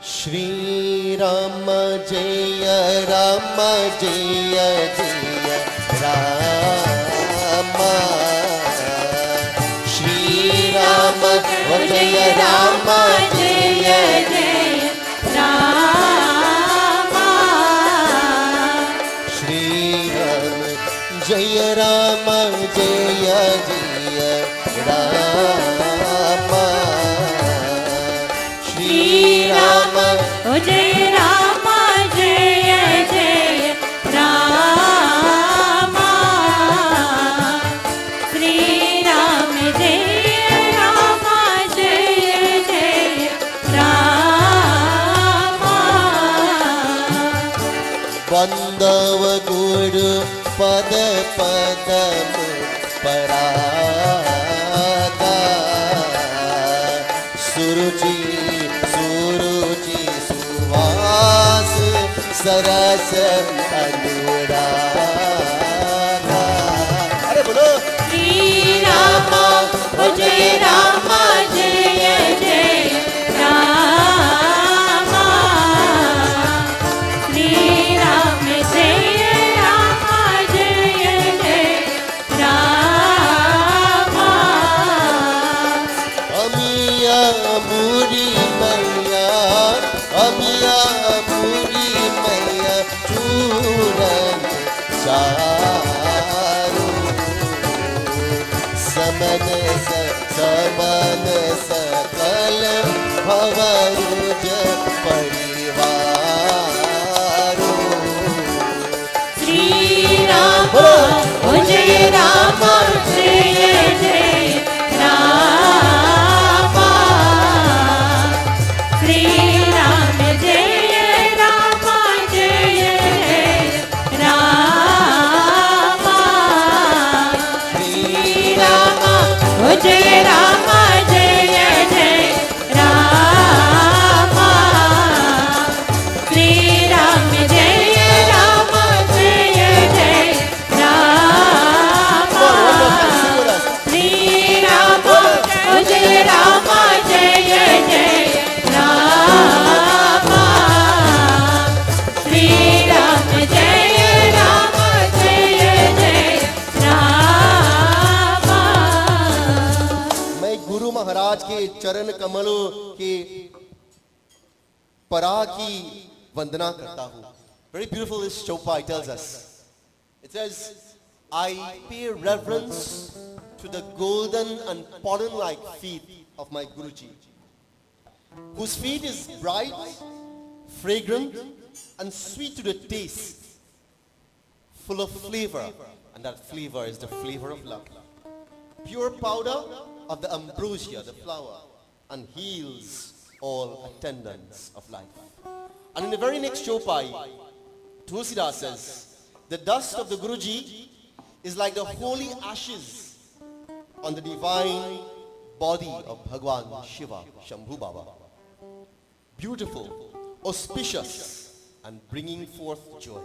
Shri Rama Jaya Rama Jaya Jaya Rama. Shri Rama Jaya Rama Jaya Jaya Rama. Shri Rama Jaya Rama Jaya Jaya Rama. Shri Rama Jaya Rama Jaya Jaya Rama. Shri Rama Jaya Rama Jaya Jaya Rama. Bandav Guru Pada Padam Parada Suruchi Suruchi Suvas Saras Anurada. Are bolo Shri Rama Jaya Rama Jaya Jaya Rama. Shri Rama Jaya Rama Jaya Jaya Rama. Amiya Muri Maya Amiya Muri Maya Churan Charu Samanasa Samanasa Kalam Bhavaruj Parivaru. Shri Rama Jaya Rama Jaya Jaya Rama. Shri Rama Jaya Rama Jaya Jaya Rama. Shri Rama Jaya Rama Jaya Jaya Rama. Shri Rama Jaya Rama Jaya Jaya Rama. Shri Rama Jaya Rama Jaya Jaya Rama. Shri Rama Jaya Rama Jaya Jaya Rama. मैं गुरु महाराज के चरण कमलों के परा की वंदना करता हूँ. Very beautiful this Chaupai tells us. It says, I pay reverence to the golden and pollen-like feet of my Guruji, whose feet is bright, fragrant, and sweet to the taste, full of flavor, and that flavor is the flavor of love. Pure powder of the ambrosia, the flower, and heals all attendants of life. And in the very next Chaupai, Tulsidas says, the dust of the Guruji is like the holy ashes on the divine body of Bhagwan Shiva, Shambhu Baba. Beautiful, auspicious, and bringing forth joy.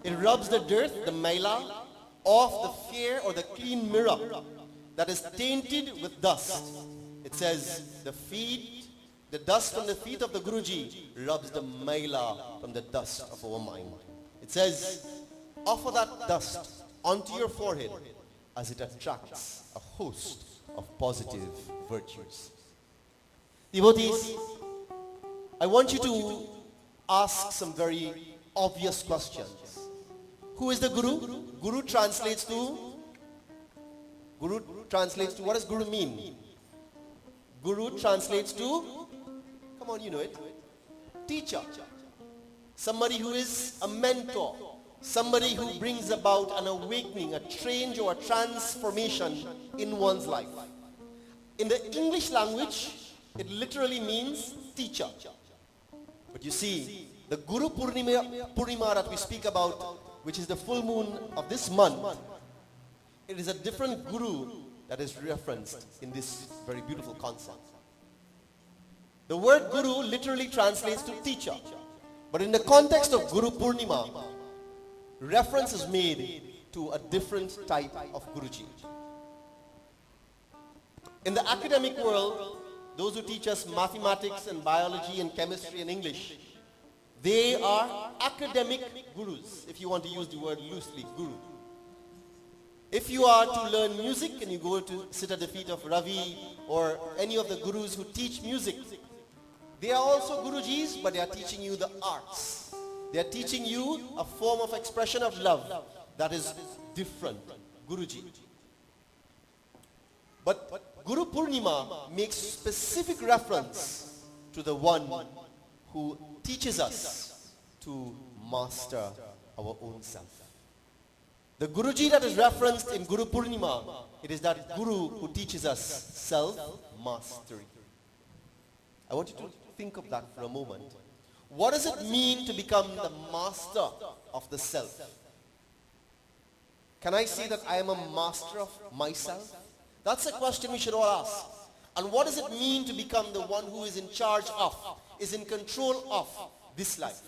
It rubs the dirt, the maila, off the fair or the clean mirror that is tainted with dust. It says, the dust from the feet of the Guruji rubs the maila from the dust of our mind. It says, offer that dust onto your forehead as it attracts a host of positive virtues. Devotees, I want you to ask some very obvious questions. Who is the Guru? Guru translates to, what does Guru mean? Guru translates to, come on, you know it, teacher. Somebody who is a mentor. Somebody who brings about an awakening, a change or a transformation in one's life. In the English language, it literally means teacher. But you see, the Guru Purnima that we speak about, which is the full moon of this month, it is a different Guru that is referenced in this very beautiful concept. The word Guru literally translates to teacher. But in the context of Guru Purnima, reference is made to a different type of Guruji. In the academic world, those who teach us mathematics and biology and chemistry and English, they are academic gurus, if you want to use the word loosely, guru. If you are to learn music and you go to sit at the feet of Ravi or any of the gurus who teach music, they are also gurujis, but they are teaching you the arts. They are teaching you a form of expression of love that is different, Guruji. But Guru Purnima makes specific reference to the one who teaches us to master our own self. The Guruji that is referenced in Guru Purnima, it is that Guru who teaches us self-mastery. I want you to think of that for a moment. What does it mean to become the master of the self? Can I say that I am a master of myself? That's a question we should all ask. And what does it mean to become the one who is in charge of, is in control of this life?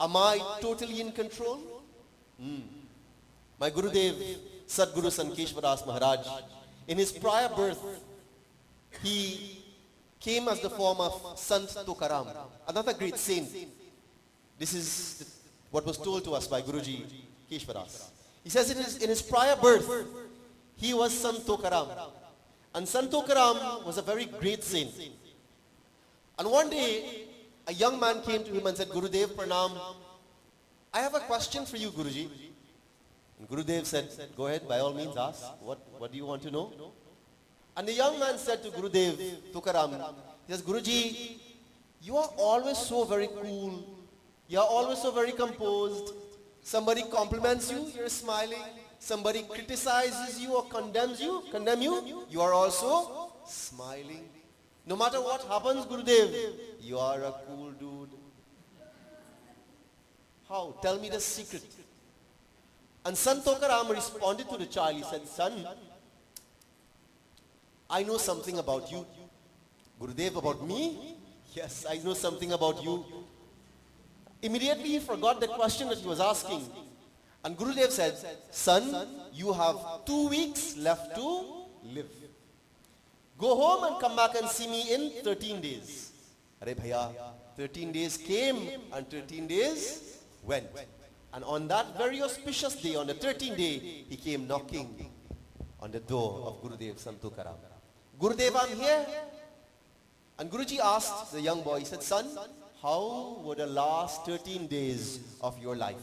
Am I totally in control? My Gurudev, Sadguru Sankeshwaras Maharaj, in his prior birth, he came as the form of Sant Tukaram, another great saint. This is what was told to us by Guruji Keshwaras. He says in his prior birth, he was Sant Tukaram. And Sant Tukaram was a very great saint. And one day, a young man came to him and said, Gurudev Pranam, I have a question for you, Guruji. And Gurudev said, go ahead, by all means ask. What do you want to know? And the young man said to Gurudev Tukaram, he says, Guruji, you are always so very cool. You are always so very composed. Somebody compliments you, you're smiling. Somebody criticizes you or condemn you, you are also smiling. No matter what happens, Gurudev, you are a cool dude. How? Tell me the secret. And Sant Tukaram responded to the child. He said, son, I know something about you. Gurudev, about me? Yes, I know something about you. Immediately he forgot the question that he was asking. And Gurudev said, son, you have 2 weeks left to live. Go home and come back and see me in 13 days. Arey bhaiya, 13 days came and 13 days went. And on that very auspicious day, on the 13th day, he came knocking on the door of Gurudev Sant Tukaram. Gurudev, I'm here. And Guruji asked the young boy, he said, son, how were the last 13 days of your life?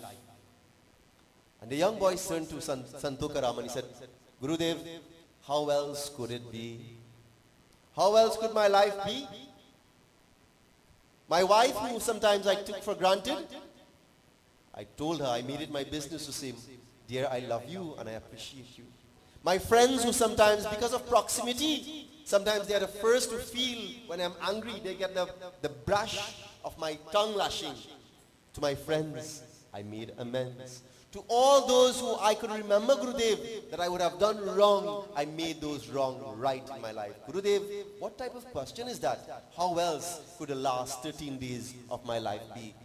And the young boy turned to Sant Tukaram and he said, Gurudev, how else could it be? How else could my life be? My wife, who sometimes I took for granted, I told her, I made it my business to say, dear, I love you and I appreciate you. My friends who sometimes, because of proximity, sometimes they are the first to feel when I'm angry, they get the brush of my tongue lashing. To my friends, I made amends. To all those who I could remember, Gurudev, that I would have done wrong, I made those wrong right in my life. Gurudev, what type of question is that? How else could the last 13 days of my life be?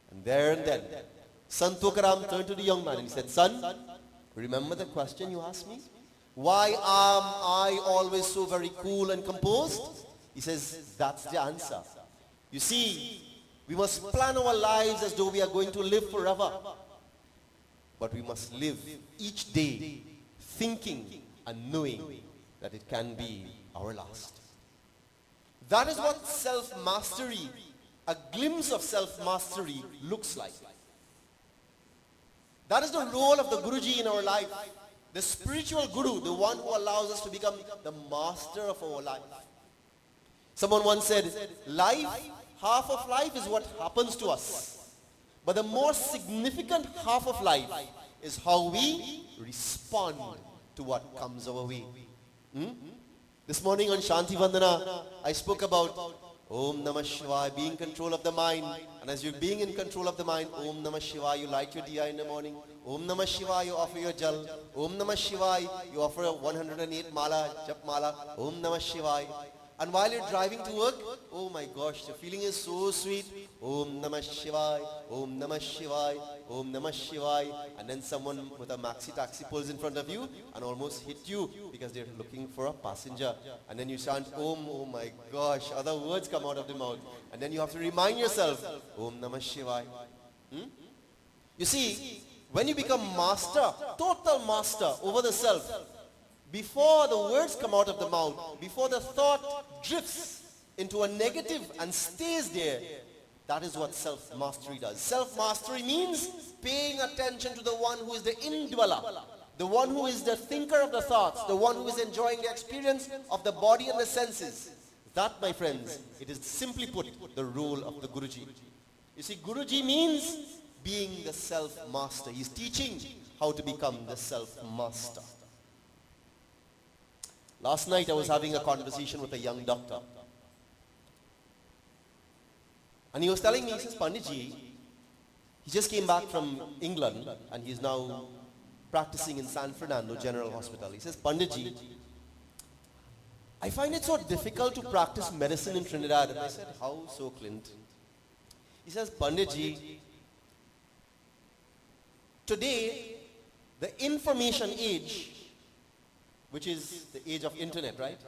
And there and then, Sant Tukaram turned to the young man and he said, son, remember the question you asked me? Why am I always so very cool and composed? He says, that's the answer. You see, we must plan our lives as though we are going to live forever. But we must live each day thinking and knowing that it can be our last. That is what self-mastery, a glimpse of self-mastery looks like. That is the role of the Guruji in our life. The spiritual Guru, the one who allows us to become the master of our life. Someone once said, half of life is what happens to us. But the more significant half of life is how we respond to what comes our way. This morning on Shanti Vandana, I spoke about Om Namah Shivaya, being in control of the mind. And as you're being in control of the mind, Om Namah Shivaya, you light your diya in the morning. Om Namah Shivaya, you offer your jal. Om Namah Shivaya, you offer a 108 mala, jap mala. Om Namah Shivaya. And while you're driving to work, oh my gosh, the feeling is so sweet. Om Namah Shivaya, Om Namah Shivaya, Om Namah Shivaya. And then someone with a maxi taxi pulls in front of you and almost hit you because they're looking for a passenger. And then you chant Om, oh my gosh, other words come out of the mouth. And then you have to remind yourself, Om Namah Shivaya. You see, when you become master, total master over the self, before the words come out of the mouth, before the thought drifts into a negative and stays there, that is what self-mastery does. Self-mastery means paying attention to the one who is the indweller, the one who is the thinker of the thoughts, the one who is enjoying the experience of the body and the senses. That, my friends, it is simply put the role of the Guruji. You see, Guruji means being the self-master. He's teaching how to become the self-master. Last night I was having a conversation with a young doctor. And he was telling me, he says, Panditji, he just came back from England and he's now practicing in San Fernando General Hospital. He says, Panditji, I find it so difficult to practice medicine in Trinidad. And I said, how so, Clint? He says, Panditji, today, the information age, which is the age of internet, right?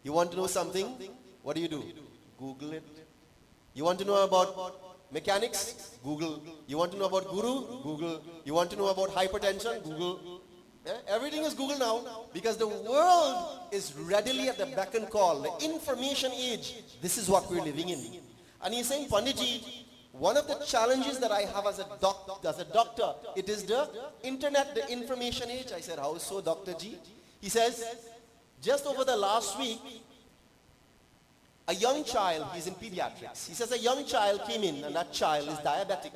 You want to know something? What do? Google it. You want to know about mechanics? Google. You want to know about Guru? Google. You want to know about hypertension? Google. Yeah? Everything is Google now because the world is readily at the beck and call. The information age, this is what we're living in. And he's saying, Panditji, one of the challenges that I have as a doctor, it is the internet, the information age. I said, how so, Dr. G? He says, just over the last week, a young child, he's in pediatrics. He says a young child came in and that child is diabetic.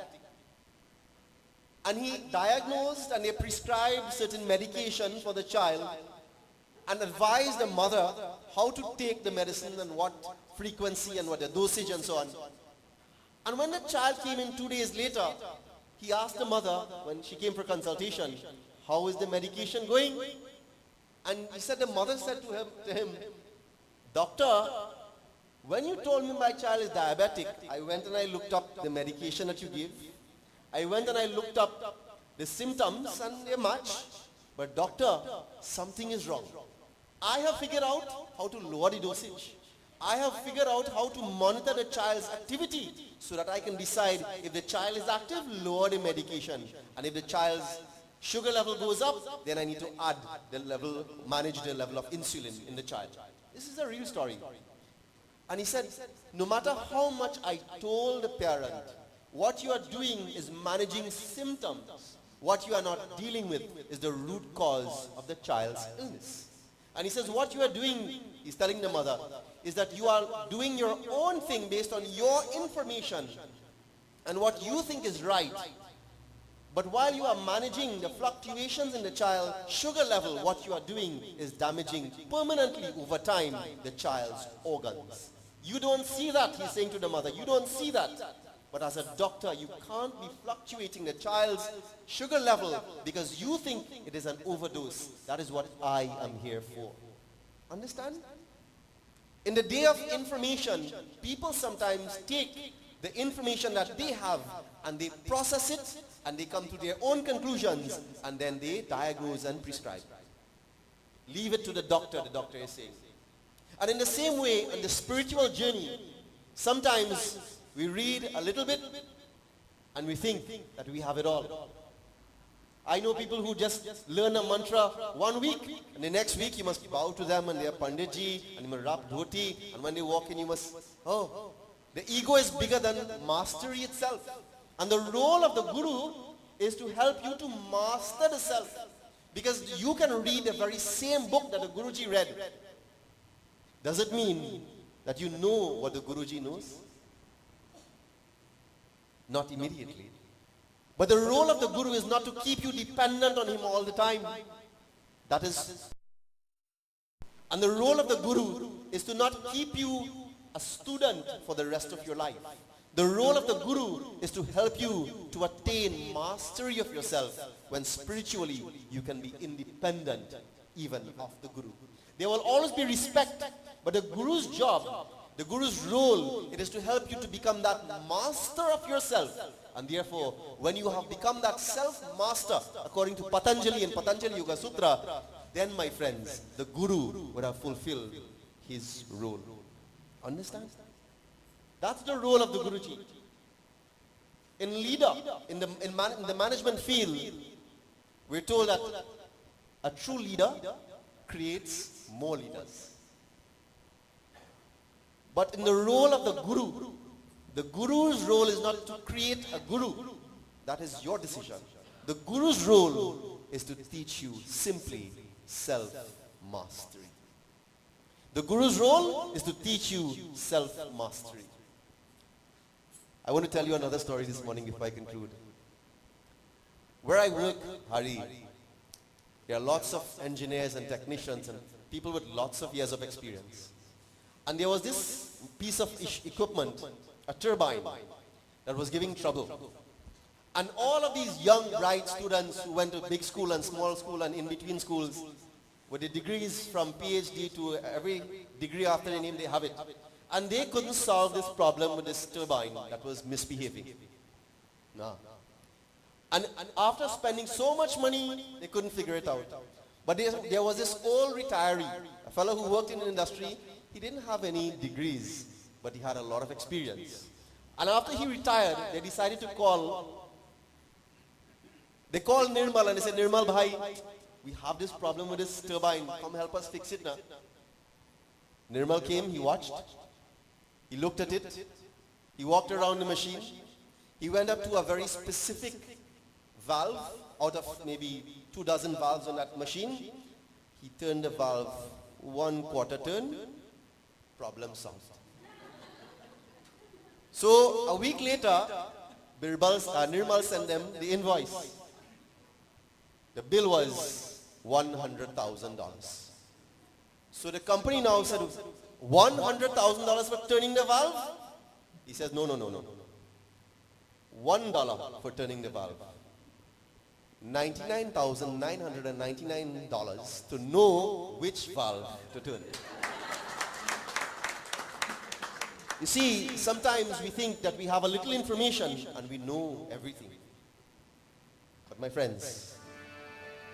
And he diagnosed and they prescribed certain medication for the child and advised the mother how to take the medicine and what frequency and what the dosage and so on. And when the child came in 2 days later, he asked the mother, when she came for consultation, how is the medication going? And he said, the mother said to him, Doctor, when you told me my child is diabetic, I went and I looked up the medication that you give. I went and I looked up the symptoms and they match. But doctor, something is wrong. I have figured out how to lower the dosage. I have figured out how to monitor the child's activity so that I can decide if the child is active, lower the medication. And if the child's sugar level goes up, then I need to add the level, manage the level of insulin in the child. This is a real story. And he said, no matter how much I told the parent, what you are doing is managing symptoms. What you are not dealing with is the root cause of the child's illness. And he says, what you are doing, he's telling the mother, is that you are doing your own thing based on your information and what you think is right. But while you are managing the fluctuations in the child's sugar level, what you are doing is damaging permanently over time the child's organs. You don't see that, he's saying to the mother. You don't see that. But as a doctor, you can't be fluctuating the child's sugar level because you think it is an overdose. That is what I am here for. Understand? In the day of information, people sometimes take the information that they have and they process it and they come to their own conclusions and then they diagnose and prescribe. Leave it to the doctor is saying. And in the same way, on the spiritual journey, sometimes we read a little bit and we think that we have it all. I know people who just learn a mantra 1 week and the next week you must bow to them and they are Panditji and you must wrap dhoti and when they walk in you must, the ego is bigger than mastery itself. And the role of the Guru is to help you to master the self. Because you can read the very same book that the Guruji read. Does it mean that you know what the Guruji knows? Not immediately. But the role of the Guru is not to keep you dependent on him all the time. That is. And the role of the Guru is to not keep you a student for the rest of your life. The role of the Guru is to help you to attain mastery of yourself when spiritually you can be independent even of the Guru. There will always be respect, But the Guru's job, the Guru's role, it is to help you to become that master of yourself. And therefore, when you have become that self-master, according to Patanjali and Patanjali Yoga Sutra, then my friends, the Guru would have fulfilled his role. Understand? That's the role of the Guruji. In leader, in the management field, we're told that a true leader creates more leaders. But in the role of the Guru's role is not to create a Guru. That is your decision. The Guru's role is to teach you simply self-mastery. The Guru's role is to teach you self-mastery. I want to tell you another story this morning before I conclude. Where I work, Hari, there are lots of engineers and technicians and people with lots of years of experience. And there was this piece of equipment, a turbine, that was giving trouble. And all of these young, bright students who went to big school and small school and in between schools, with the degrees from PhD to every degree after their name, they have it. And they couldn't solve this problem with this turbine that was misbehaving. No. And after spending so much money, they couldn't figure it out. But there was this old retiree, a fellow who worked in the industry. He didn't have any degrees, but he had a lot of experience. And after he retired, they decided to called Nirmal and they said, Nirmal bhai, we have this problem with this turbine. Come help us fix it now. Nirmal came, he watched. He looked at it. He walked around the machine. He went up to a very specific valve out of maybe 24 valves on that machine. He turned the valve 1/4 turn. Problem solved. So a week later, Nirmal sent them the invoice. The bill was $100,000. So the company now said, $100,000 for turning the valve? He says, no. $1 for turning the valve. $99,999 to know which valve to turn. You see, sometimes we think that we have a little information and we know everything. But my friends,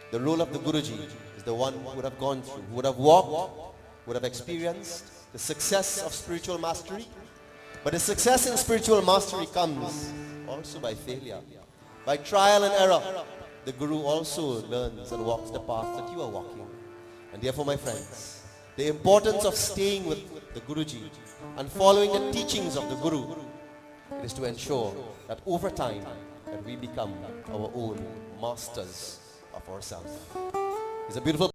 the role of the Guruji is the one who would have gone through, who would have walked, would have experienced the success of spiritual mastery. But the success in spiritual mastery comes also by failure, by trial and error. The Guru also learns and walks the path that you are walking. And therefore, my friends, the importance of staying with the Guruji and following the teachings of the Guru, it is to ensure that over time that we become our own masters of ourselves. It's a beautiful